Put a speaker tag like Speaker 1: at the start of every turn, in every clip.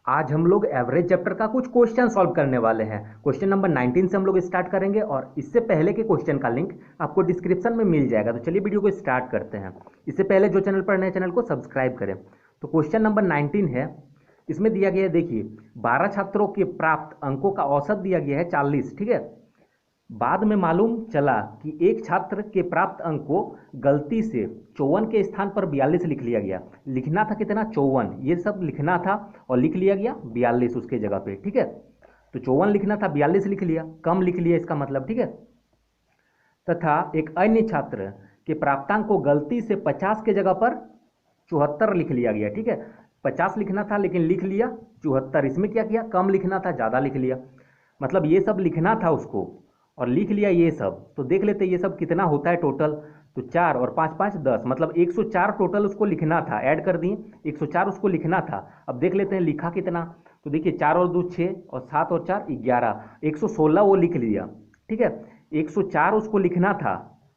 Speaker 1: आज हम लोग एवरेज चैप्टर का कुछ क्वेश्चन सॉल्व करने वाले हैं। क्वेश्चन नंबर 19 से हम लोग स्टार्ट करेंगे और इससे पहले के क्वेश्चन का लिंक आपको डिस्क्रिप्शन में मिल जाएगा। तो चलिए वीडियो को स्टार्ट करते हैं। इससे पहले जो चैनल पर नए चैनल को सब्सक्राइब करें। तो क्वेश्चन नंबर 19 है, इसमें दिया गया है, देखिए 12 छात्रों के प्राप्त अंकों का औसत दिया गया है 40, ठीक है। बाद में मालूम चला कि एक छात्र के प्राप्त अंक को गलती से 54 के स्थान पर 42 लिख लिया गया। लिखना था कितना? 54, ये सब लिखना था और लिख लिया गया 42 उसके जगह पे, ठीक है। तो 54 लिखना था, 42 लिख लिया, कम लिख लिया इसका मतलब, ठीक है। तथा एक अन्य छात्र के प्राप्तांक को गलती से 50 के जगह पर 74 लिख लिया गया, ठीक है। 50 लिखना था लेकिन लिख लिया 74। इसमें क्या किया? कम लिखना था, ज़्यादा लिख लिया। मतलब ये सब लिखना था उसको और लिख लिया ये सब। तो देख लेते ये सब कितना होता है टोटल। तो 4 और 5 5 10, मतलब 104 टोटल उसको लिखना था। ऐड कर दिए, 104 उसको लिखना था। अब देख लेते हैं लिखा कितना। तो देखिए 4 और 2 6 और 7 और 4 11, 116 वो लिख लिया, ठीक है। 104 उसको लिखना था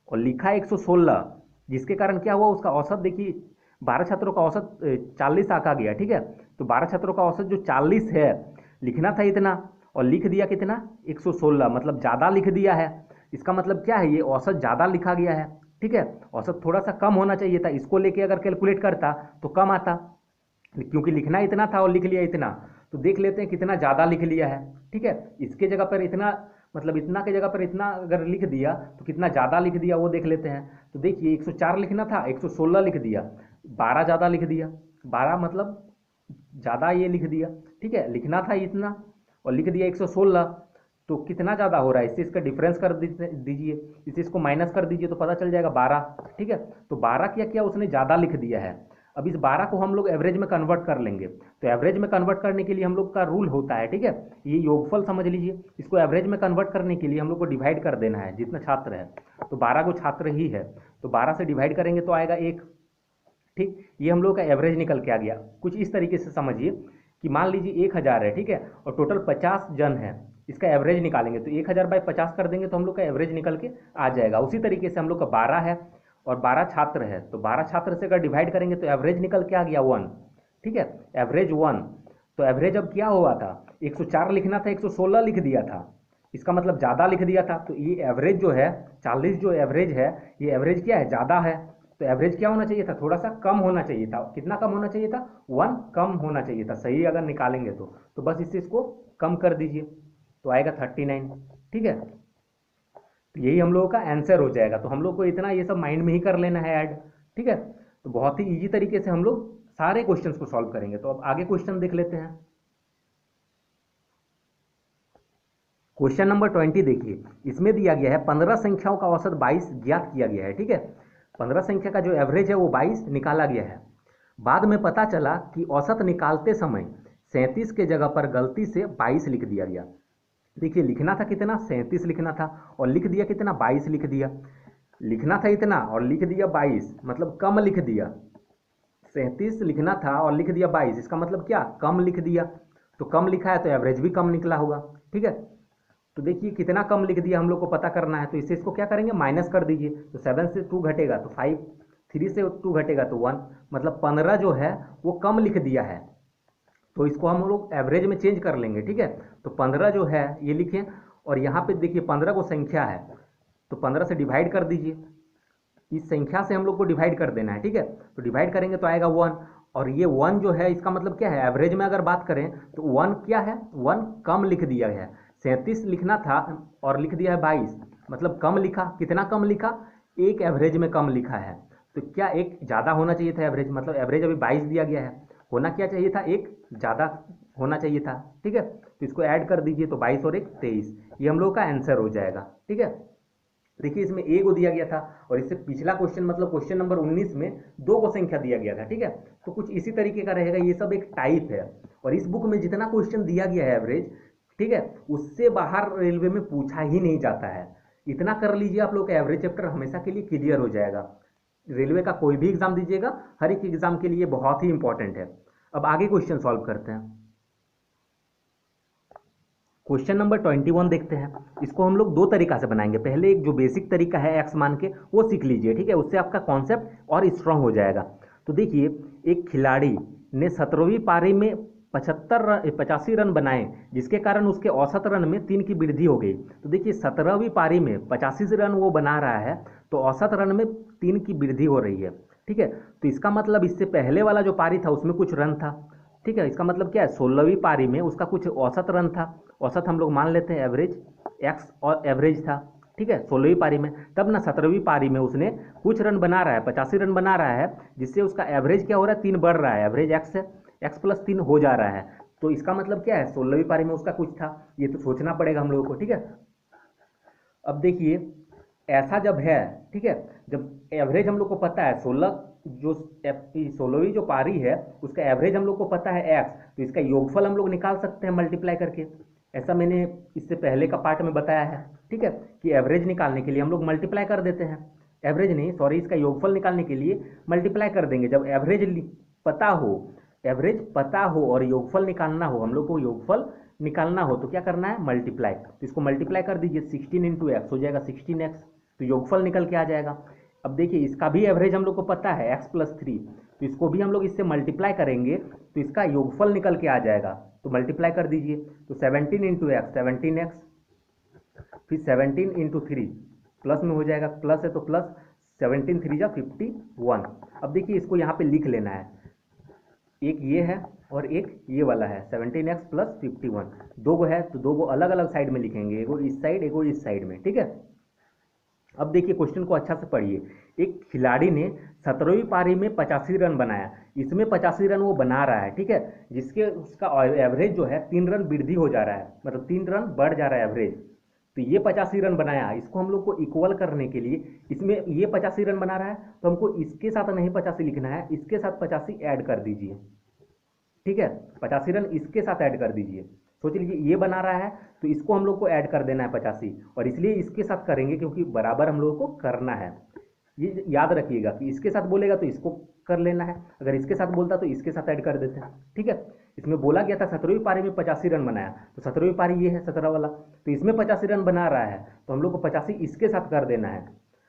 Speaker 1: और लिखा 116, जिसके कारण क्या हुआ, उसका औसत देखिए 12 छात्रों का औसत 40 आका गया, ठीक है। तो 12 छात्रों का औसत जो 40 है, लिखना था इतना और लिख दिया कितना? 116, मतलब ज़्यादा लिख दिया है। इसका मतलब क्या है, ये औसत ज़्यादा लिखा गया है, ठीक है। औसत थोड़ा सा कम होना चाहिए था। इसको लेके अगर कैलकुलेट करता तो कम आता, क्योंकि लिखना इतना था और लिख लिया इतना। तो देख लेते हैं कितना ज़्यादा लिख लिया है, ठीक है। इसके जगह पर इतना, मतलब इतना की जगह पर इतना अगर लिख दिया तो कितना ज़्यादा लिख दिया वो देख लेते हैं। तो देखिए 104 लिखना था, 116 लिख दिया, 12 ज़्यादा लिख दिया। 12 मतलब ज़्यादा ये लिख दिया, ठीक है। लिखना था इतना और लिख दिया 116। तो कितना ज़्यादा हो रहा है, इससे इसका डिफरेंस कर दीजिए, इससे इसको माइनस कर दीजिए तो पता चल जाएगा 12, ठीक है। तो 12 क्या किया उसने? ज़्यादा लिख दिया है। अब इस 12 को हम लोग एवरेज में कन्वर्ट कर लेंगे। तो एवरेज में कन्वर्ट करने के लिए हम लोग का रूल होता है, ठीक है। ये योगफल समझ लीजिए। इसको एवरेज में कन्वर्ट करने के लिए हम लोग को डिवाइड कर देना है, जितना छात्र है। तो 12 को छात्र ही है, तो 12 से डिवाइड करेंगे तो आएगा 1, ठीक। ये हम लोग का एवरेज निकल के आ गया। कुछ इस तरीके से समझिए कि मान लीजिए 1000 है, ठीक है, और टोटल 50 जन है। इसका एवरेज निकालेंगे तो 1000 बाई 50 कर देंगे तो हम लोग का एवरेज निकल के आ जाएगा। उसी तरीके से हम लोग का 12 है और 12 छात्र है, तो 12 छात्र से अगर डिवाइड करेंगे तो एवरेज निकल के आ गया 1, ठीक है, एवरेज 1। तो एवरेज अब क्या हुआ था, 104 लिखना था, 116 लिख दिया था। इसका मतलब ज़्यादा लिख दिया था। तो ये एवरेज जो है 40, जो एवरेज है, ये एवरेज क्या है? ज़्यादा है। तो एवरेज क्या होना चाहिए था? थोड़ा सा कम होना चाहिए था। कितना कम होना चाहिए था? 1 कम होना चाहिए था, सही अगर निकालेंगे तो बस इससे इसको कम कर दीजिए तो आएगा 39, ठीक है। तो यही हम लोगों का आंसर हो जाएगा। तो हम लोग को इतना ये सब माइंड में ही कर लेना है ऐड, ठीक है। तो बहुत ही ईजी तरीके से हम लोग सारे क्वेश्चंस को सॉल्व करेंगे। तो अब आगे क्वेश्चन देख लेते हैं। क्वेश्चन नंबर 20 देखिए, इसमें दिया गया है 15 संख्याओं का औसत 22 ज्ञात किया गया है, ठीक है। 15 संख्या का जो एवरेज है वो 22 निकाला गया है। बाद में पता चला कि औसत निकालते समय 37 के जगह पर गलती से 22 लिख दिया गया। देखिए लिखना था कितना? 37 लिखना था और लिख दिया कितना? 22 लिख दिया। लिखना था इतना और लिख दिया 22, मतलब कम लिख दिया। 37 लिखना था और लिख दिया 22, इसका मतलब क्या? कम लिख दिया। तो कम लिखा है तो एवरेज भी कम निकला होगा, ठीक है। तो देखिए कितना कम लिख दिया हम लोग को पता करना है। तो इससे इसको क्या करेंगे? माइनस कर दीजिए। तो 7 से 2 घटेगा तो 5, 3 से 2 घटेगा तो 1, मतलब 15 जो है वो कम लिख दिया है। तो इसको हम लोग एवरेज में चेंज कर लेंगे, ठीक है। तो 15 जो है ये लिखें और यहाँ पे देखिए 15 को संख्या है तो 15 से डिवाइड कर दीजिए। इस संख्या से हम लोग को डिवाइड कर देना है, ठीक है। तो डिवाइड करेंगे तो आएगा 1, और ये 1 जो है इसका मतलब क्या है? एवरेज में अगर बात करें तो 1 क्या है? 1 कम लिख दिया है। 37 लिखना था और लिख दिया है 22, मतलब कम लिखा। कितना कम लिखा? एक एवरेज में कम लिखा है। तो क्या एक ज़्यादा होना चाहिए था एवरेज, मतलब एवरेज अभी 22 दिया गया है, होना क्या चाहिए था? एक ज़्यादा होना चाहिए था, ठीक है। तो इसको ऐड कर दीजिए तो 22 और 1 23, ये हम लोग का आंसर हो जाएगा, ठीक है। देखिए इसमें ए को दिया गया था और इससे पिछला क्वेश्चन मतलब क्वेश्चन नंबर 19 में 2 को संख्या दिया गया था, ठीक है। तो कुछ इसी तरीके का रहेगा। ये सब एक टाइप है और इस बुक में जितना क्वेश्चन दिया गया है एवरेज, ठीक है, उससे बाहर रेलवे में पूछा ही नहीं जाता है। इतना कर लीजिए आप लोग का एवरेज चैप्टर हमेशा के लिए क्लियर हो जाएगा। रेलवे का कोई भी एग्जाम दीजिएगा, हर एक एग्जाम के लिए बहुत ही इंपॉर्टेंट है। अब आगे क्वेश्चन सॉल्व करते हैं। क्वेश्चन नंबर 21 देखते हैं। इसको हम लोग दो तरीका से बनाएंगे। पहले एक जो बेसिक तरीका है एक्स मान के वो सीख लीजिए, ठीक है, उससे आपका कॉन्सेप्ट और स्ट्रांग हो जाएगा। तो देखिए एक खिलाड़ी ने 17वीं पारी में 85 रन बनाए, जिसके कारण उसके औसत रन में 3 की वृद्धि हो गई। तो देखिए 17वीं पारी में 85 रन वो बना रहा है, तो औसत रन में 3 की वृद्धि हो रही है। ठीक है, तो इसका मतलब इससे पहले वाला जो पारी था उसमें कुछ रन था। ठीक है, इसका मतलब क्या है, 16वीं पारी में उसका कुछ औसत रन था। औसत हम लोग मान लेते हैं एवरेज, एक्स और एवरेज था। ठीक है, 16वीं पारी में, तब ना 17वीं पारी में उसने कुछ रन बना रहा है, 85 रन बना रहा है, जिससे उसका एवरेज क्या हो रहा है, 3 बढ़ रहा है, एवरेज एक्स है, एक्स प्लस 3 हो जा रहा है। तो इसका मतलब क्या है, 16वीं पारी में उसका कुछ था, ये तो सोचना पड़ेगा हम लोगों को। ठीक है, अब देखिए ऐसा जब है, ठीक है, जब एवरेज हम लोग को पता है 16, जो 16वीं जो पारी है उसका एवरेज हम लोग को पता है एक्स, तो इसका योगफल हम लोग निकाल सकते हैं मल्टीप्लाई करके। ऐसा मैंने इससे पहले का पार्ट में बताया है। ठीक है, कि एवरेज निकालने के लिए हम लोग मल्टीप्लाई कर देते हैं, एवरेज नहीं सॉरी, इसका योगफल निकालने के लिए मल्टीप्लाई कर देंगे। जब एवरेज पता हो, एवरेज पता हो और योगफल निकालना हो, हम लोग को योगफल निकालना हो तो क्या करना है, मल्टीप्लाई। तो इसको मल्टीप्लाई कर दीजिए, 16 इंटू एक्स हो जाएगा 16x, तो योगफल निकल के आ जाएगा। अब देखिए इसका भी एवरेज हम लोग को पता है एक्स प्लस 3, तो इसको भी हम लोग इससे मल्टीप्लाई करेंगे तो इसका योगफल निकल के आ जाएगा। तो मल्टीप्लाई कर दीजिए, तो 17 इंटू एक्स 17x, फिर 17 इंटू 3 प्लस में हो जाएगा, प्लस है तो प्लस, 17 3 जा 51। अब देखिए इसको यहाँ पे लिख लेना है, एक ये है और एक ये वाला है, 17x प्लस 51, दो गो है तो दो गो अलग अलग साइड में लिखेंगे, एगो इस साइड एगो इस साइड में। ठीक है, अब देखिए क्वेश्चन को अच्छा से पढ़िए। एक खिलाड़ी ने 17वीं पारी में 85 रन बनाया, इसमें 85 रन वो बना रहा है, ठीक है, जिसके उसका एवरेज जो है 3 रन वृद्धि हो जा रहा है, मतलब 3 रन बढ़ जा रहा है एवरेज। तो ये 85 रन बनाया, इसको हम लोग को इक्वल करने के लिए, इसमें ये 85 रन बना रहा है तो हमको इसके साथ नहीं 85 लिखना है, इसके साथ 85 ऐड कर दीजिए। ठीक है, 85 रन इसके साथ ऐड कर दीजिए। सोच लीजिए ये बना रहा है तो इसको हम लोग को ऐड कर देना है 85, और इसलिए इसके साथ करेंगे क्योंकि बराबर हम लोगों को करना है। ये याद रखिएगा कि इसके साथ बोलेगा तो इसको कर लेना है, अगर इसके साथ बोलता तो इसके साथ ऐड कर देते हैं। ठीक है, इसमें बोला गया था 17वीं पारी में 85 रन बनाया, तो 17वीं पारी ये है 17 वाला, तो इसमें 85 रन बना रहा है तो हम लोग को 85 इसके साथ कर देना है।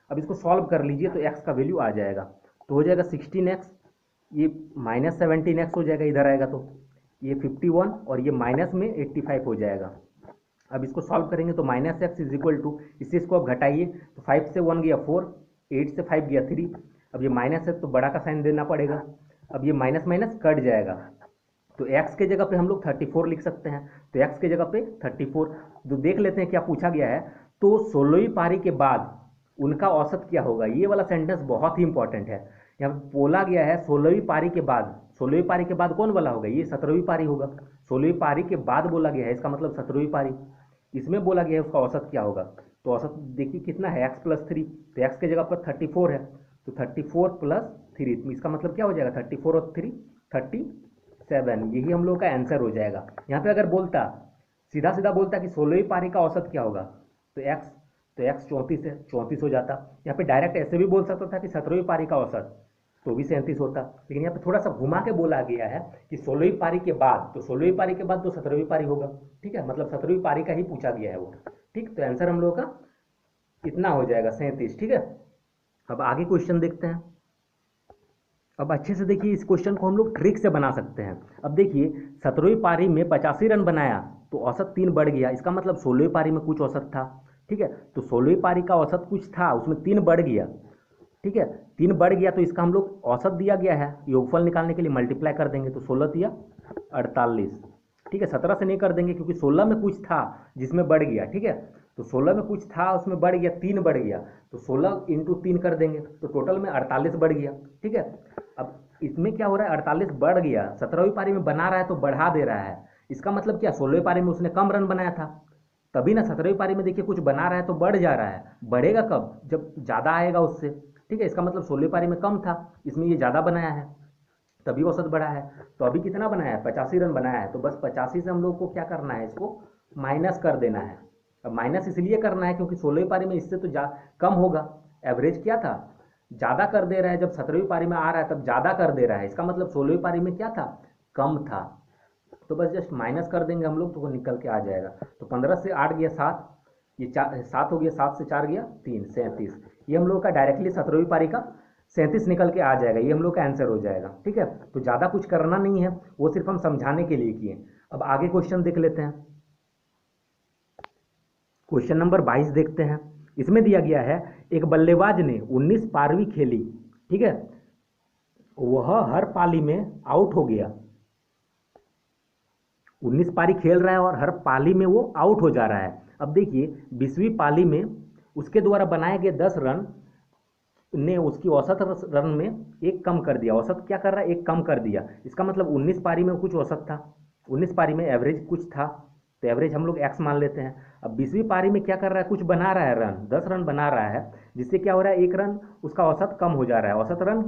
Speaker 1: अब इसको सॉल्व कर लीजिए तो एक्स का वैल्यू आ जाएगा, तो हो जाएगा 16x, ये माइनस 17x हो जाएगा, इधर आएगा तो ये 51 और ये माइनस में 85 हो जाएगा। अब इसको सॉल्व करेंगे तो minus X is equal to, इससे इसको अब घटाइए तो 5 से 1 गया 4, 8 से 5 गया 3, अब ये माइनस है तो बड़ा का साइन देना पड़ेगा, अब ये माइनस माइनस कट जाएगा, तो x के जगह पे हम लोग 34 लिख सकते हैं, तो x के जगह पे 34। तो देख लेते हैं क्या पूछा गया है, तो 16वीं पारी के बाद उनका औसत क्या होगा। ये वाला सेंटेंस बहुत ही इंपॉर्टेंट है, यहाँ पे बोला गया है 16वीं पारी के बाद, 16वीं पारी के बाद कौन वाला होगा, ये 17वीं पारी होगा, 16वीं पारी के बाद बोला गया है, इसका मतलब 17वीं पारी, इसमें बोला गया है उसका औसत क्या होगा। तो औसत देखिए कितना है, x प्लस 3, तो x के जगह पर 34 है, तो 34 प्लस 3, इसका मतलब क्या हो जाएगा, 34 और 3 37, यही हम लोग का आंसर हो जाएगा। यहाँ पे अगर बोलता सीधा सीधा बोलता कि 16वीं पारी का औसत क्या होगा, तो x 34 है, 34 हो जाता। यहाँ पे डायरेक्ट ऐसे भी बोल सकता था कि 17वीं पारी का औसत, तो भी 37 होता, लेकिन यहाँ पे थोड़ा सा घुमा के बोला गया है कि 16वीं पारी के बाद, तो 16वीं पारी के बाद तो 17वीं पारी होगा। ठीक है, मतलब 17वीं पारी का ही पूछा गया है वो। ठीक, तो आंसर हम लोगों का इतना हो जाएगा 37। ठीक है, अब आगे क्वेश्चन देखते हैं। अब अच्छे से देखिए, इस क्वेश्चन को हम लोग ट्रिक से बना सकते हैं। अब देखिए 17वीं पारी में 85 रन बनाया तो औसत 3 बढ़ गया, इसका मतलब 16वीं पारी में कुछ औसत था। ठीक है, तो 16वीं पारी का औसत कुछ था, उसमें 3 बढ़ गया। ठीक है, 3 बढ़ गया तो इसका हम लोग औसत दिया गया है, योगफल निकालने के लिए मल्टीप्लाई कर देंगे, तो 16 दिया 48। ठीक है, 17 से नहीं कर देंगे क्योंकि 16 में कुछ था जिसमें बढ़ गया। ठीक है, तो 16 में कुछ था उसमें बढ़ गया, 3 बढ़ गया, तो 16 इंटू 3 कर देंगे तो टोटल में 48 बढ़ गया। ठीक है, अब इसमें क्या हो रहा है, 48 बढ़ गया, 17वीं पारी में बना रहा है तो बढ़ा दे रहा है, इसका मतलब क्या, 16वीं पारी में उसने कम रन बनाया था, तभी ना 17वीं पारी में देखिए कुछ बना रहा है तो बढ़ जा रहा है। बढ़ेगा कब, जब ज़्यादा आएगा उससे। ठीक है, इसका मतलब 16वीं पारी में कम था, इसमें ये ज़्यादा बनाया है तभी औसत बढ़ा है। तो अभी कितना बनाया है, 85 रन बनाया है, तो बस 85 से हम लोग को क्या करना है, इसको माइनस कर देना है। अब माइनस इसलिए करना है क्योंकि 16वीं पारी में इससे तो कम होगा, एवरेज क्या था, ज़्यादा कर दे रहा है, जब 17वीं पारी में आ रहा है तब ज़्यादा कर दे रहा है, इसका मतलब 16वीं पारी में क्या था, कम था। तो बस जस्ट माइनस कर देंगे हम लोग तो वो निकल के आ जाएगा। तो 15 से 8 गया 7, ये 7 हो गया, 7 से 4 गया 3, 37। ये हम लोग का डायरेक्टली 17वीं पारी का 37 निकल के आ जाएगा, ये हम लोग का आंसर हो जाएगा। ठीक है, तो ज़्यादा कुछ करना नहीं है, वो सिर्फ हम समझाने के लिए किए। अब आगे क्वेश्चन देख लेते हैं। क्वेश्चन नंबर 22 देखते हैं। इसमें दिया गया है एक बल्लेबाज ने 19 पारी खेली, ठीक है, वह हर पाली में आउट हो गया। 19 पारी खेल रहा है और हर पाली में वो आउट हो जा रहा है। अब देखिए 20वीं पाली में उसके द्वारा बनाए गए 10 रन ने उसकी औसत रन में एक कम कर दिया। औसत क्या कर रहा है, एक कम कर दिया। इसका मतलब 19 पारी में कुछ औसत था, 19 पारी में एवरेज कुछ था, तो एवरेज हम लोग एक्स मान लेते हैं। अब 20वीं पारी में क्या कर रहा है, कुछ बना रहा है रन, 10 रन बना रहा है, जिससे क्या हो रहा है, एक रन उसका औसत कम हो जा रहा है, औसत रन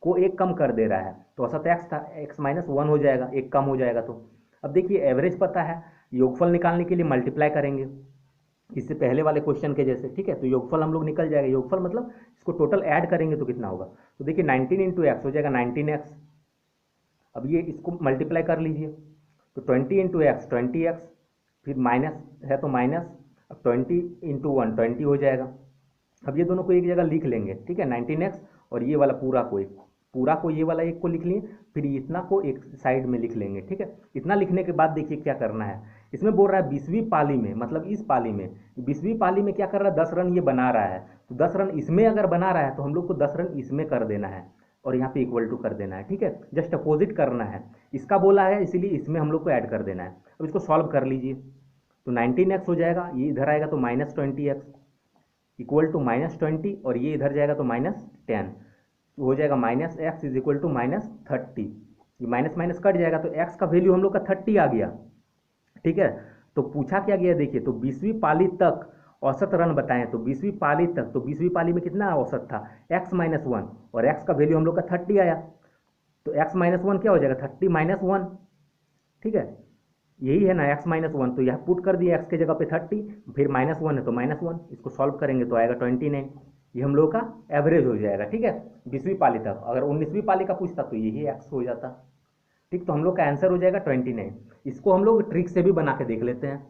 Speaker 1: को एक कम कर दे रहा है। तो औसत एक्स था, एक्स माइनस 1 हो जाएगा, एक कम हो जाएगा। तो अब देखिए एवरेज पता है, योगफल निकालने के लिए मल्टीप्लाई करेंगे इससे पहले वाले क्वेश्चन के जैसे। ठीक है, तो योगफल हम लोग निकल जाएगा। योगफल मतलब इसको टोटल ऐड करेंगे तो कितना होगा, तो देखिए 19 इंटू एक्स हो जाएगा 19x। अब ये इसको मल्टीप्लाई कर लीजिए, तो 20 इंटू एक्स 20x, फिर माइनस है तो माइनस, अब 20 इंटू 1 20 हो जाएगा। अब ये दोनों को एक जगह लिख लेंगे, ठीक है, 19x और ये वाला पूरा को ये वाला एक को लिख लिए, फिर इतना को एक साइड में लिख लेंगे। ठीक है, इतना लिखने के बाद देखिए क्या करना है। इसमें बोल रहा है 20वीं पाली में, मतलब इस पाली में, 20वीं पाली में क्या कर रहा है, 10 रन ये बना रहा है, तो 10 रन इसमें अगर बना रहा है तो हम लोग को 10 रन इसमें कर देना है और यहाँ पे इक्वल टू कर देना है। ठीक है, जस्ट अपोजिट करना है, इसका बोला है इसीलिए इसमें हम लोग को ऐड कर देना है। अब इसको सॉल्व कर लीजिए, तो 19x हो जाएगा, ये इधर आएगा तो minus 20x equal to minus 20, और ये इधर जाएगा तो माइनस 10, तो हो जाएगा minus X is equal to minus 30। ये माइनस माइनस कट जाएगा तो एक्स का वैल्यू हम लोग का 30 आ गया। ठीक है, तो पूछा क्या गया देखिए, तो 20वीं पाली तक औसत रन बताएं, तो 20वीं पाली तक, तो 20वीं पाली में कितना औसत था, एक्स माइनस 1, और एक्स का वैल्यू हम लोग का 30 आया, तो एक्स माइनस 1 क्या हो जाएगा, 30 माइनस 1। ठीक है, यही है ना एक्स माइनस 1, तो यहाँ पुट कर दिया एक्स के जगह पे 30, फिर माइनस 1 है तो माइनस 1, इसको सॉल्व करेंगे तो आएगा 29। ये हम लोग का एवरेज हो जाएगा। ठीक है, 20वीं पाली तक। अगर 19वीं पाली का पूछता तो यही एक्स हो जाता। ठीक, तो हम लोग का आंसर हो जाएगा 29। इसको हम लोग ट्रिक से भी बना के देख लेते हैं।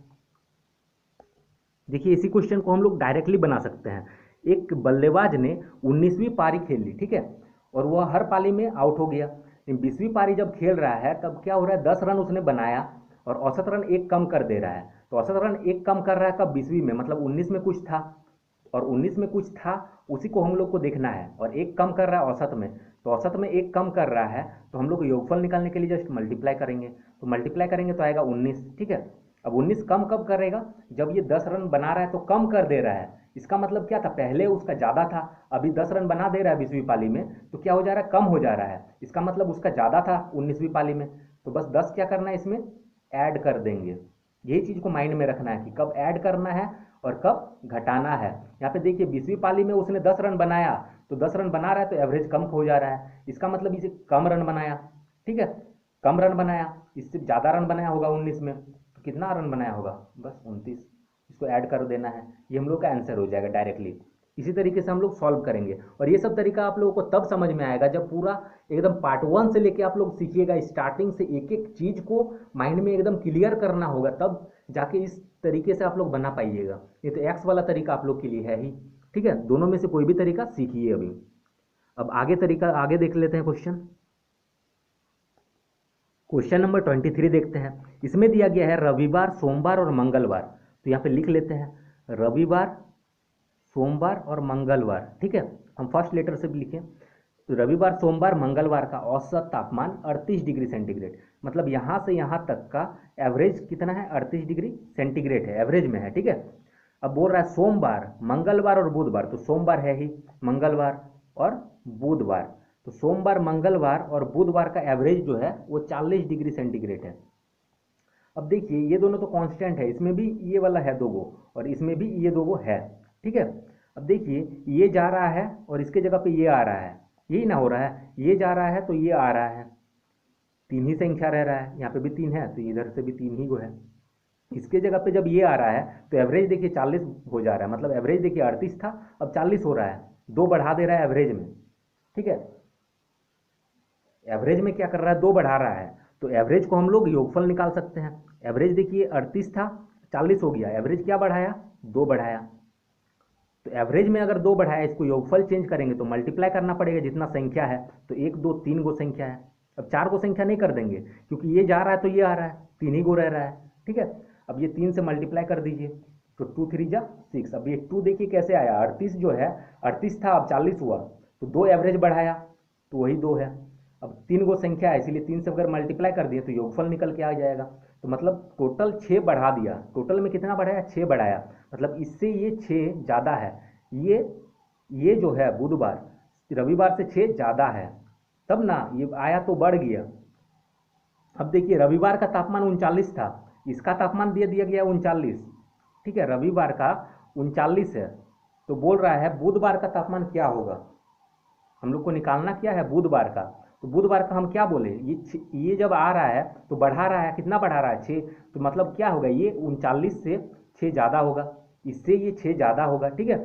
Speaker 1: देखिए इसी क्वेश्चन को हम लोग डायरेक्टली बना सकते हैं। एक बल्लेबाज ने 19वीं पारी खेल ली, ठीक है, और वह हर पाली में आउट हो गया। 20वीं पारी जब खेल रहा है तब क्या हो रहा है, 10 रन उसने बनाया और औसत रन एक कम कर दे रहा है। तो औसत रन एक कम कर रहा है कब, 20वीं में, मतलब 19 में कुछ था और 19 में कुछ था, उसी को हम लोग को देखना है, और एक कम कर रहा है औसत में, तो औसत में एक कम कर रहा है, तो हम लोग योगफल निकालने के लिए जस्ट मल्टीप्लाई करेंगे, तो मल्टीप्लाई करेंगे तो आएगा 19। ठीक है, अब 19 कम कब करेगा, जब ये 10 रन बना रहा है तो कम कर दे रहा है। इसका मतलब क्या था, पहले उसका ज़्यादा था, अभी 10 रन बना दे रहा है 20वीं पाली में, तो क्या हो जा रहा है, कम हो जा रहा है। इसका मतलब उसका ज़्यादा था 19वीं पाली में, तो बस 10 क्या करना है, इसमें ऐड कर देंगे। यही चीज़ को माइंड में रखना है कि कब ऐड करना है और कब घटाना है। यहाँ पे देखिए 20वीं पाली में उसने 10 रन बनाया, तो 10 रन बना रहा है तो एवरेज कम हो जा रहा है, इसका मतलब इसे कम रन बनाया। ठीक है, कम रन बनाया, इससे ज़्यादा रन बनाया होगा 19 में, तो कितना रन बनाया होगा, बस 29। इसको ऐड कर देना है, ये हम लोग का आंसर हो जाएगा डायरेक्टली। इसी तरीके से हम लोग सॉल्व करेंगे, और ये सब तरीका आप लोगों को तब समझ में आएगा जब पूरा एकदम पार्ट 1 से लेके आप लोग सीखिएगा, स्टार्टिंग से एक एक चीज़ को माइंड में एकदम क्लियर करना होगा, तब जाके इस तरीके से आप लोग बना पाइएगा। ये तो एक्स वाला तरीका आप लोग के लिए है ही। ठीक है, दोनों में से कोई भी तरीका सीखिए अभी। अब आगे देख लेते हैं क्वेश्चन। क्वेश्चन नंबर 23 देखते हैं। इसमें दिया गया है रविवार, सोमवार और मंगलवार, तो यहाँ पे लिख लेते हैं रविवार, सोमवार और मंगलवार। ठीक है, हम फर्स्ट लेटर से भी लिखें, तो रविवार, सोमवार, मंगलवार का औसत तापमान 38 डिग्री सेंटीग्रेड, मतलब यहाँ से यहाँ तक का एवरेज कितना है, 38 डिग्री सेंटीग्रेड है, एवरेज में है। ठीक है, अब बोल रहा है सोमवार, मंगलवार और बुधवार, तो सोमवार है ही, मंगलवार और बुधवार, तो सोमवार, मंगलवार और बुधवार का एवरेज जो है वो 40 डिग्री सेंटीग्रेड है। अब देखिए ये दोनों तो कांस्टेंट है, इसमें भी ये वाला है 2 गो और इसमें भी ये 2 गो है। ठीक है, अब देखिए ये जा रहा है और इसके जगह पे ये आ रहा है, यही ना हो रहा है, ये जा रहा है तो ये आ रहा है, 3 ही संख्या रह रहा है, यहाँ पे भी 3 है तो इधर से भी 3 ही गो है। इसके जगह पे जब ये आ रहा है तो एवरेज देखिए 40 हो जा रहा है, मतलब एवरेज देखिए 38 था अब 40 हो रहा है, 2 बढ़ा दे रहा है एवरेज में। ठीक है, एवरेज में क्या कर रहा है, 2 बढ़ा रहा है, तो एवरेज को हम लोग योगफल निकाल सकते हैं। एवरेज देखिए 38 था, 40 हो गया, एवरेज क्या बढ़ाया, 2 बढ़ाया। तो एवरेज में अगर 2 बढ़ाया, इसको योगफल चेंज करेंगे तो मल्टीप्लाई करना पड़ेगा जितना संख्या है। तो 1 2 3 गो संख्या है। अब 4 गो संख्या नहीं कर देंगे क्योंकि ये जा रहा है तो ये आ रहा है, 3 ही गो रह रहा है, ठीक है। अब ये 3 से मल्टीप्लाई कर दीजिए तो 2 3 जा 6। अब ये 2 देखिए कैसे आया, 38 जो है 38 था, अब 40 हुआ, तो 2 एवरेज बढ़ाया तो वही 2 है। अब 3 गो संख्या है इसीलिए 3 से अगर मल्टीप्लाई कर दिए तो योगफल निकल के आ जाएगा। तो मतलब टोटल 6 बढ़ा दिया, टोटल में कितना बढ़ाया, 6 बढ़ाया, मतलब इससे ये 6 ज़्यादा है। ये जो है बुधवार रविवार से 6 ज़्यादा है, तब ना ये आया तो बढ़ गया। अब देखिए रविवार का तापमान 39 था, इसका तापमान दे दिया गया 39, ठीक है, रविवार का 39 है। तो बोल रहा है बुधवार का तापमान क्या होगा, हम लोग को निकालना क्या है बुधवार का। तो बुधवार का हम क्या बोले, ये जब आ रहा है तो बढ़ा रहा है, कितना बढ़ा रहा है 6, तो मतलब क्या होगा, ये 39 से 6 ज़्यादा होगा, इससे ये 6 ज़्यादा होगा, ठीक है।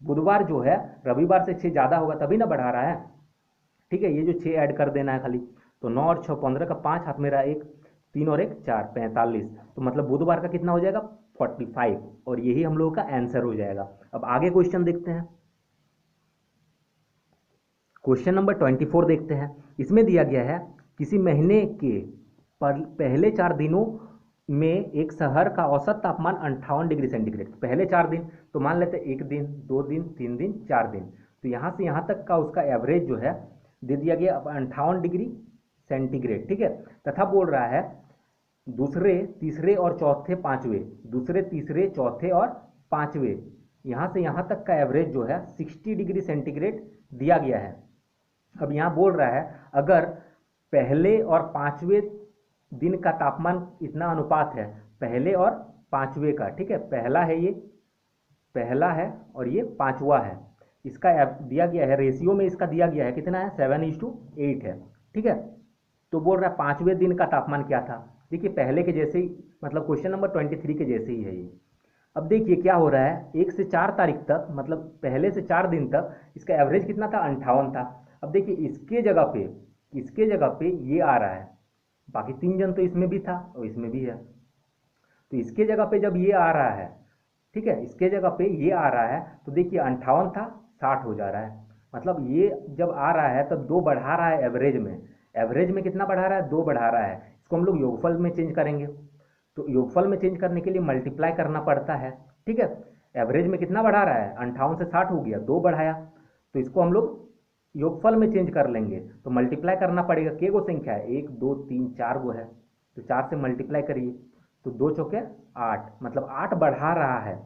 Speaker 1: बुधवार जो है रविवार से 6 ज़्यादा होगा तभी ना बढ़ा रहा है, ठीक है। ये जो 6 ऐड कर देना है खाली, तो 9 और 6 15 का 5 हाथ में रहा 1, 3 और 1 4 45, तो मतलब बुधवार का कितना हो जाएगा 45, और यही हम लोगों का आंसर हो जाएगा। अब आगे क्वेश्चन देखते हैं, क्वेश्चन नंबर 24 देखते हैं। इसमें दिया गया है किसी महीने के पहले 4 दिनों में एक शहर का औसत तापमान 58 डिग्री सेंटीग्रेड। पहले 4 दिन तो मान लेते हैं 1 दिन 2 दिन 3 दिन 4 दिन, तो यहाँ से यहाँ तक का उसका एवरेज जो है दे दिया गया 58 डिग्री सेंटीग्रेड, ठीक है। तथा बोल रहा है दूसरे तीसरे और चौथे पांचवें, दूसरे तीसरे चौथे और पांचवें, यहाँ से यहाँ तक का एवरेज जो है 60 डिग्री सेंटीग्रेड दिया गया है। अब यहाँ बोल रहा है अगर पहले और पांचवें दिन का तापमान इतना अनुपात है, पहले और पांचवें का, ठीक है, पहला है ये, पहला है और ये पांचवा है, इसका दिया गया है रेशियो में, इसका दिया गया है कितना है 7:8 है, ठीक है। तो बोल रहा है पांचवें दिन का तापमान क्या था, देखिए पहले के जैसे ही, मतलब क्वेश्चन नंबर 23 के जैसे ही है ये। अब देखिए क्या हो रहा है, 1 से 4 तारीख तक, मतलब पहले से 4 दिन तक इसका एवरेज कितना था 58 था। अब देखिए इसके जगह पे ये आ रहा है, बाकी 3 जन तो इसमें भी था और इसमें भी है, तो इसके जगह पे जब ये आ रहा है, ठीक है, इसके जगह पे ये आ रहा है, तो देखिए 58 था 60 हो जा रहा है, मतलब ये जब आ रहा है तब 2 बढ़ा रहा है एवरेज में, एवरेज में कितना बढ़ा रहा है 2 बढ़ा रहा है। इसको हम लोग योगफल में चेंज करेंगे, तो योगफल में चेंज करने के लिए मल्टीप्लाई करना पड़ता है, ठीक है। एवरेज में कितना बढ़ा रहा है 58 से 60 हो गया, 2 बढ़ाया, तो इसको हम लोग योगफल में चेंज कर लेंगे, तो मल्टीप्लाई करना पड़ेगा, के गो संख्या है 1 2 3 4 गो है, तो 4 से मल्टीप्लाई करिए तो 2 चौके 8, मतलब 8 बढ़ा रहा है,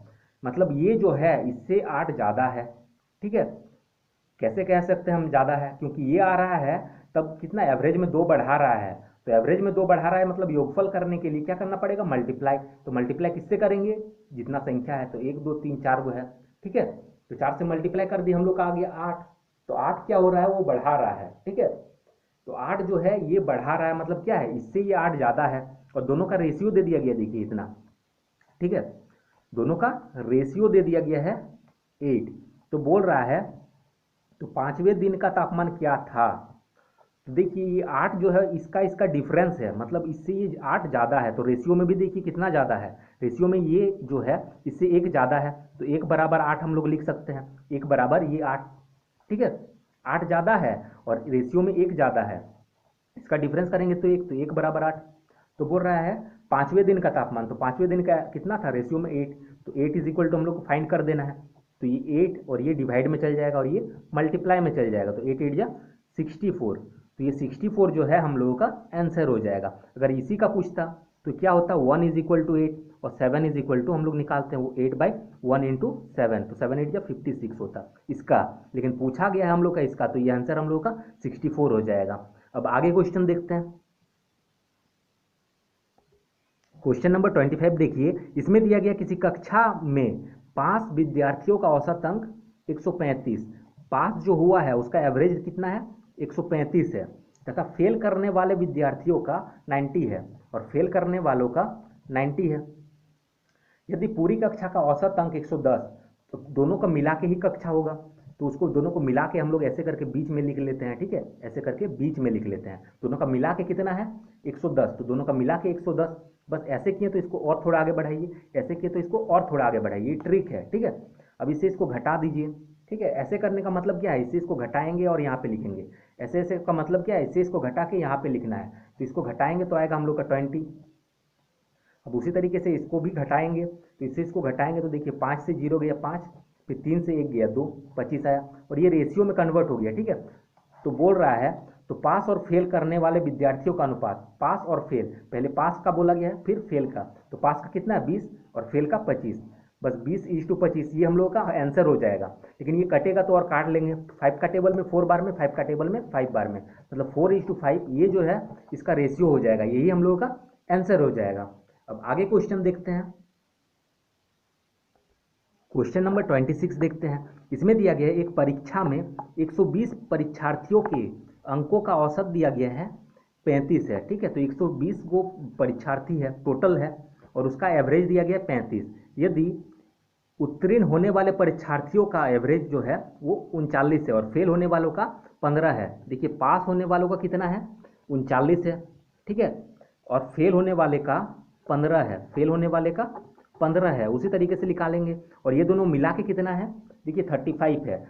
Speaker 1: मतलब ये जो है इससे 8 ज़्यादा है, ठीक है। कैसे कह सकते हैं हम ज़्यादा है, क्योंकि ये आ रहा है तब कितना एवरेज में 2 बढ़ा रहा है, तो एवरेज में 2 बढ़ा रहा है, मतलब योगफल करने के लिए क्या करना पड़ेगा मल्टीप्लाई, तो मल्टीप्लाई किससे करेंगे जितना संख्या है, तो 1 2 3 4 गो है, ठीक है। तो 4 से मल्टीप्लाई कर दिए हम लोग का आ गया 8, तो 8 क्या हो रहा है वो बढ़ा रहा है, ठीक है। तो 8 जो है ये बढ़ा रहा है, मतलब क्या है इससे ये 8 ज़्यादा है, और दोनों का रेशियो दे दिया गया देखिए इतना, ठीक है, दोनों का रेशियो दे दिया गया है 8। तो बोल रहा है तो पांचवें दिन का तापमान क्या था, तो देखिए ये 8 जो है इसका डिफरेंस है, मतलब इससे ये 8 ज़्यादा है, तो रेशियो में भी देखिए कितना ज़्यादा है, रेशियो में ये जो है इससे 1 ज़्यादा है, तो 1 बराबर 8 हम लोग लिख सकते हैं, 1 बराबर ये 8, ठीक है, 8 ज़्यादा है और रेशियो में 1 ज़्यादा है, इसका डिफरेंस करेंगे तो 1, तो 1 बराबर 8। तो बोल रहा है पांचवें दिन का तापमान, तो पांचवें दिन का कितना था रेशियो में 8, तो 8 इज इक्वल टू हम लोग को फाइंड कर देना है, तो ये 8 और ये डिवाइड में चल जाएगा और ये मल्टीप्लाई में चल जाएगा, तो 8 8 जा 64, तो ये 64 जो है हम लोगों का आंसर हो जाएगा। अगर इसी का पूछता तो क्या होता 1 इज इक्वल टू 8 और 7 इज इक्वल टू हम लोग निकालते हैं वो 8/1 इंटू 7, तो 7 8 जा 56 होता इसका, लेकिन पूछा गया है हम लोग का इसका, तो ये आंसर हम लोग का 64 हो जाएगा। अब आगे क्वेश्चन देखते हैं, क्वेश्चन नंबर 25 देखिए, इसमें दिया गया किसी कक्षा में पास विद्यार्थियों का औसत अंक 135, पास जो हुआ है उसका एवरेज कितना है 135 है, तथा फेल करने वाले विद्यार्थियों का 90 है और फेल करने वालों का 90 है। यदि पूरी कक्षा का औसत अंक 110, तो दोनों का मिला के ही कक्षा होगा, तो उसको दोनों को मिला के हम लोग ऐसे करके बीच में लिख लेते हैं, ठीक है, ऐसे करके बीच में लिख लेते हैं, दोनों का मिला के कितना है 110, तो दोनों का मिला के 110, बस ऐसे किए तो इसको और थोड़ा आगे बढ़ाइए, ऐसे किए तो इसको और थोड़ा आगे बढ़ाइए, ट्रिक है, ठीक है। अब इससे इसको घटा दीजिए, ठीक है। ऐसे करने का मतलब क्या है, इससे इसको घटाएंगे और यहाँ पे लिखेंगे। ऐसे ऐसे का मतलब क्या है, इससे इसको घटा के यहाँ पे लिखना है, तो इसको घटाएंगे तो आएगा हम लोग का 20। अब उसी तरीके से इसको भी घटाएंगे, तो इससे इसको घटाएंगे तो देखिए 5 से 0 गया 5, फिर 3 से 1 गया 2, 25 आया, और ये रेशियो में कन्वर्ट हो गया, ठीक है। तो बोल रहा है तो पास और फेल करने वाले विद्यार्थियों का अनुपात, पास और फेल, पहले पास का बोला गया है फिर फेल का, तो पास का कितना है 20 और फेल का 25, बस 20:25 ये हम लोग का आंसर हो जाएगा। लेकिन ये कटेगा तो और काट लेंगे, 5 का टेबल में 4 बार में, 5 का टेबल में 5 बार में, मतलब 4:5 ये जो है इसका रेशियो हो जाएगा, यही हम लोगों का आंसर हो जाएगा। अब आगे क्वेश्चन देखते हैं, क्वेश्चन नंबर 26 देखते हैं। इसमें दिया गया है एक परीक्षा में 120 परीक्षार्थियों के अंकों का औसत दिया गया है 35 है, ठीक है। तो 120 वो परीक्षार्थी है टोटल है, और उसका एवरेज दिया गया है 35। यदि उत्तीर्ण होने वाले परीक्षार्थियों का एवरेज जो है वो 39 है और फेल होने वालों का 15 है। देखिए पास होने वालों का कितना है 39 है, ठीक है, और फेल होने वाले का 15 है, फेल होने वाले का 15 है, उसी तरीके से निकालेंगे। और ये दोनों मिला के कितना है, देखिए 35 है।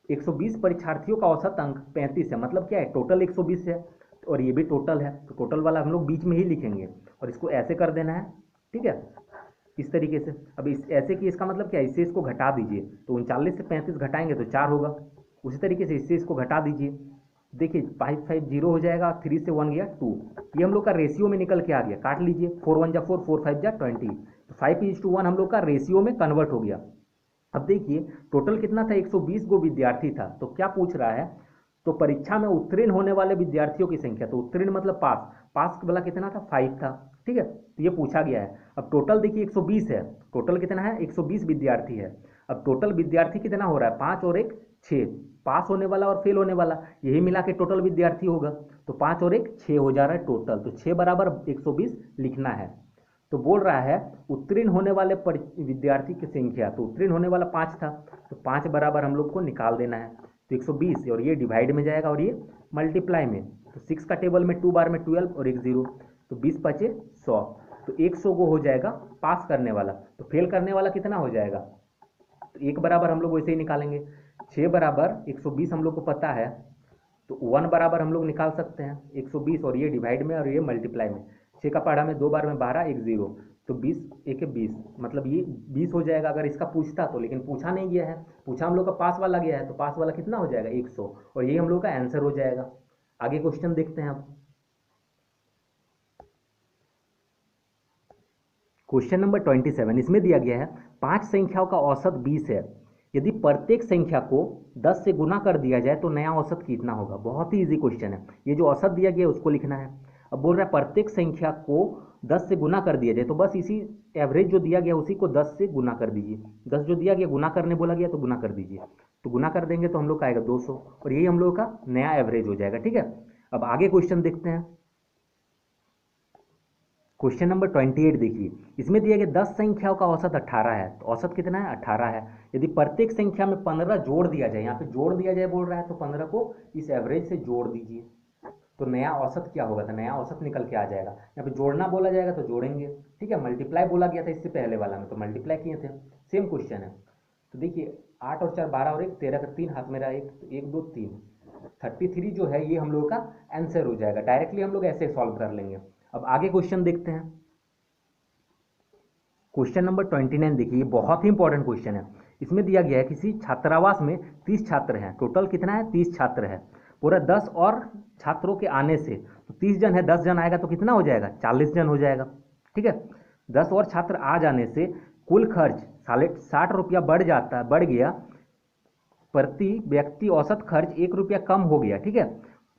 Speaker 1: 120 परीक्षार्थियों का औसत अंक 35 है, मतलब क्या है टोटल 120 है, और ये भी टोटल है, तो टोटल वाला हम लोग बीच में ही लिखेंगे और इसको ऐसे कर देना है, ठीक है, इस तरीके से। अब इस ऐसे कि इसका मतलब क्या है, इससे इसको घटा दीजिए, तो 39 से 35 घटाएंगे तो 4 होगा। उसी तरीके से इससे इसको घटा दीजिए, देखिए 5 5 0 हो जाएगा, 3 से 1 गया 2, ये हम लोग का रेशियो में निकल के आ गया, काट लीजिए, 4 1 जा 4, 4 5 जा 20, तो 5:1 हम लोग का रेशियो में कन्वर्ट हो गया। अब देखिए टोटल कितना था, 120 गो विद्यार्थी था, तो क्या पूछ रहा है, तो परीक्षा में उत्तीर्ण होने वाले विद्यार्थियों की संख्या, तो उत्तीर्ण मतलब पास, पास वाला कितना था 5 था, ठीक है, तो ये पूछा गया है। अब टोटल देखिए 120 है, टोटल कितना है 120 विद्यार्थी है। अब टोटल विद्यार्थी कितना हो रहा है, 5 और 1 6, पास होने वाला और फेल होने वाला यही मिला के टोटल विद्यार्थी होगा, तो 5 और 1 6 हो जा रहा है टोटल, तो 6 बराबर 120 लिखना है। तो बोल रहा है उत्तीर्ण होने वाले विद्यार्थी की संख्या, तो उत्तीर्ण होने वाला 5 था, तो 5 बराबर हम लोग को निकाल देना है, तो 120 और ये डिवाइड में जाएगा और ये मल्टीप्लाई में, तो 6 का टेबल में 2 बार में 12 और 1 0, तो 20 5 100, तो 100 को हो जाएगा पास करने वाला, तो फेल करने वाला कितना हो जाएगा, तो 1 बराबर हम लोग वैसे ही निकालेंगे, 6 बराबर 120 हम लोग को पता है, तो 1 बराबर हम लोग निकाल सकते हैं 120, और ये डिवाइड में और ये मल्टीप्लाई में, 6 का पढ़ा में 2 बार में 12 1 0, तो 20 1 20, मतलब ये 20 हो जाएगा अगर इसका पूछता तो, लेकिन पूछा नहीं गया है, पूछा हम लोग का पास वाला गया है, तो पास वाला कितना हो जाएगा 100, और यही हम लोग का आंसर हो जाएगा। आगे क्वेश्चन देखते हैं अब, क्वेश्चन नंबर 27। इसमें दिया गया है 5 संख्याओं का औसत 20 है, यदि प्रत्येक संख्या को 10 से गुना कर दिया जाए तो नया औसत कितना होगा। बहुत ही इजी क्वेश्चन है, ये जो औसत दिया गया है उसको लिखना है। अब बोल रहा है प्रत्येक संख्या को 10 से गुना कर दिया जाए, तो बस इसी एवरेज जो दिया गया उसी को 10 से गुना कर दीजिए, 10 जो दिया गया गुना करने बोला गया तो गुना कर दीजिए, तो गुना कर देंगे तो हम लोग का आएगा 200, और यही हम लोग का नया एवरेज हो जाएगा, ठीक है। अब आगे क्वेश्चन देखते हैं, क्वेश्चन नंबर 28 देखिए, इसमें दिया गया 10 संख्याओं का औसत 18 है, तो औसत कितना है 18 है, यदि प्रत्येक संख्या में 15 जोड़ दिया जाए, यहाँ पे जोड़ दिया जाए बोल रहा है, तो 15 को इस एवरेज से जोड़ दीजिए, तो नया औसत क्या होगा, तो नया औसत निकल के आ जाएगा। यहाँ पे जोड़ना बोला जाएगा तो जोड़ेंगे, ठीक है, मल्टीप्लाई बोला गया था इससे पहले वाला में, तो मल्टीप्लाई किए थे, सेम क्वेश्चन है। तो देखिए 8 और 4 12 और 1 13 का 3 हाथ में रहा 1, तो 1 2 3, 33 जो है ये हम लोग का आंसर हो जाएगा, डायरेक्टली हम लोग ऐसे सॉल्व कर लेंगे। अब आगे क्वेश्चन देखते हैं, क्वेश्चन नंबर 29 देखिए, बहुत ही इंपॉर्टेंट क्वेश्चन है। इसमें दिया गया है किसी छात्रावास में 30 छात्र हैं, टोटल कितना है 30 छात्र है, पूरा 10 और छात्रों के आने से, तो 30 जन है 10 जन आएगा तो कितना हो जाएगा 40 जन हो जाएगा, ठीक है। 10 और छात्र आ जाने से कुल खर्च 60 रुपया बढ़ गया, प्रति व्यक्ति औसत खर्च 1 रुपया कम हो गया, ठीक है।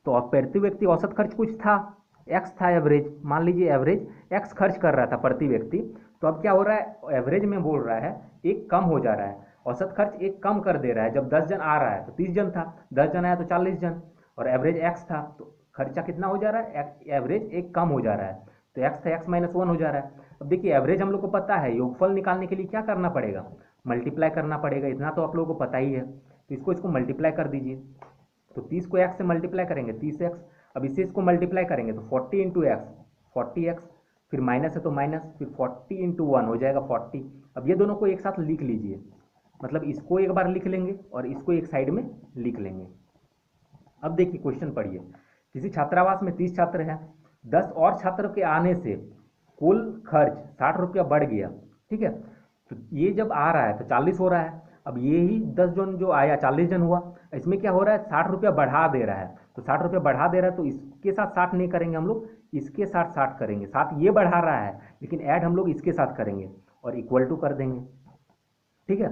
Speaker 1: तो अब प्रति व्यक्ति औसत खर्च कुछ था, एक्स था एवरेज, मान लीजिए एवरेज एक्स खर्च कर रहा था प्रति व्यक्ति, तो अब क्या हो रहा है एवरेज में बोल रहा है एक कम हो जा रहा है, औसत खर्च एक कम कर दे रहा है। जब 10 जन आ रहा है तो 30 जन था, 10 जन आया तो 40 जन, और एवरेज एक्स था, तो खर्चा कितना हो जा रहा है, एवरेज एक कम हो जा रहा है, तो एक्स था एक्स माइनस 1 हो जा रहा है। अब देखिए एवरेज हम लोग को पता है, योगफल निकालने के लिए क्या करना पड़ेगा, मल्टीप्लाई करना पड़ेगा, इतना तो आप लोगों को पता ही है, तो इसको मल्टीप्लाई कर दीजिए, तो 30 को एक्स से मल्टीप्लाई करेंगे 30x, अब इससे इसको मल्टीप्लाई करेंगे तो 40 इंटू एक्स 40x, फिर माइनस है तो माइनस, फिर 40 इंटू 1 हो जाएगा 40। अब ये दोनों को एक साथ लिख लीजिए, मतलब इसको एक बार लिख लेंगे और इसको एक साइड में लिख लेंगे। अब देखिए क्वेश्चन पढ़िए। किसी छात्रावास में 30 छात्र हैं, 10 और छात्र के आने से कुल खर्च 60 रुपया बढ़ गया। ठीक है, तो ये जब आ रहा है तो 40 हो रहा है। अब ये ही 10 जन जो आया 40 जन हुआ, इसमें क्या हो रहा है 60 रुपया बढ़ा दे रहा है। तो 60 रुपया बढ़ा दे रहा है तो इसके साथ 60 नहीं करेंगे हम लोग, इसके साथ 60 करेंगे। साथ ये बढ़ा रहा है लेकिन ऐड हम लोग इसके साथ करेंगे और इक्वल टू कर देंगे। ठीक है,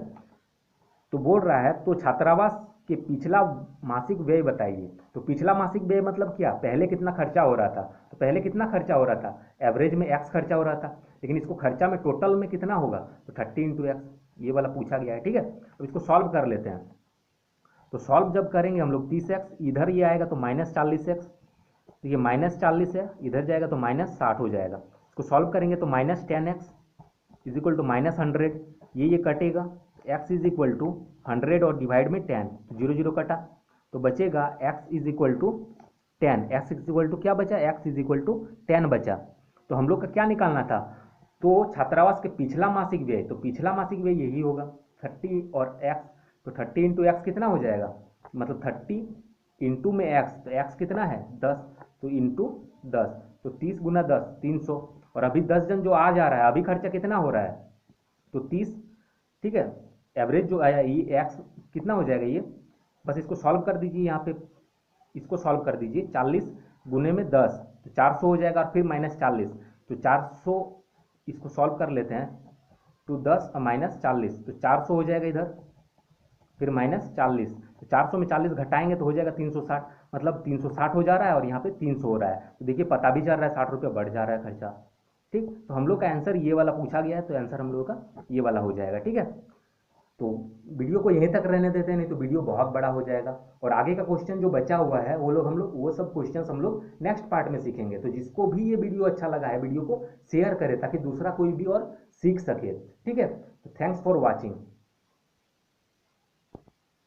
Speaker 1: तो बोल रहा है तो छात्रावास के पिछला मासिक व्यय बताइए। तो पिछला मासिक व्यय मतलब क्या, पहले कितना खर्चा हो रहा था। तो पहले कितना खर्चा हो रहा था, एवरेज में एक्स खर्चा हो रहा था, लेकिन इसको खर्चा में टोटल में कितना होगा, तो 30 इंटू एक्स, ये वाला पूछा गया है। ठीक है, अब इसको सॉल्व कर लेते हैं। तो सॉल्व जब करेंगे हम लोग 30x, इधर ये आएगा तो -40x, तो ये -40 है, इधर जाएगा तो -60 हो जाएगा। इसको सॉल्व करेंगे तो -10x इज इक्वल टू -100, ये कटेगा, x इज इक्वल टू 100 और डिवाइड में 10, तो 0 0 कटा, तो बचेगा x is equal to 10। x is equal to क्या बचा, x इज इक्वल टू 10 बचा। तो हम लोग का क्या निकालना था, तो छात्रावास के पिछला मासिक व्यय, तो पिछला मासिक व्यय यही होगा 30 और x, तो 30 इंटू एक्स कितना हो जाएगा, मतलब 30 इंटू में x, तो x कितना है 10, तो इंटू 10, तो 30 गुना 10 300, और अभी 10 जन जो आ जा रहा है, अभी खर्चा कितना हो रहा है, तो 30। ठीक है, एवरेज जो आया ये x कितना हो जाएगा, ये बस इसको सॉल्व कर दीजिए, यहाँ पे इसको सॉल्व कर दीजिए, 40 गुने में 10 तो 400 हो जाएगा, और फिर -40, तो 400 इसको सॉल्व कर लेते हैं, तो 10 और -40 तो 400 हो जाएगा इधर, फिर -40, तो 400 में 40 घटाएंगे तो हो जाएगा 360, मतलब 360 हो जा रहा है और यहाँ पे 300 हो रहा है। तो देखिए पता भी चल रहा है 60 रुपया बढ़ जा रहा है खर्चा। ठीक, तो हम लोग का आंसर ये वाला पूछा गया है, तो आंसर हम लोग का ये वाला हो जाएगा। ठीक है, तो वीडियो को यहीं तक रहने देते हैं, नहीं तो वीडियो बहुत बड़ा हो जाएगा, और आगे का क्वेश्चन जो बचा हुआ है हम लोग वो सब क्वेश्चंस हम लोग नेक्स्ट पार्ट में सीखेंगे। तो जिसको भी ये वीडियो अच्छा लगा है, वीडियो को शेयर करें ताकि दूसरा कोई भी और सीख सके। ठीक है, तो थैंक्स फॉर वॉचिंग।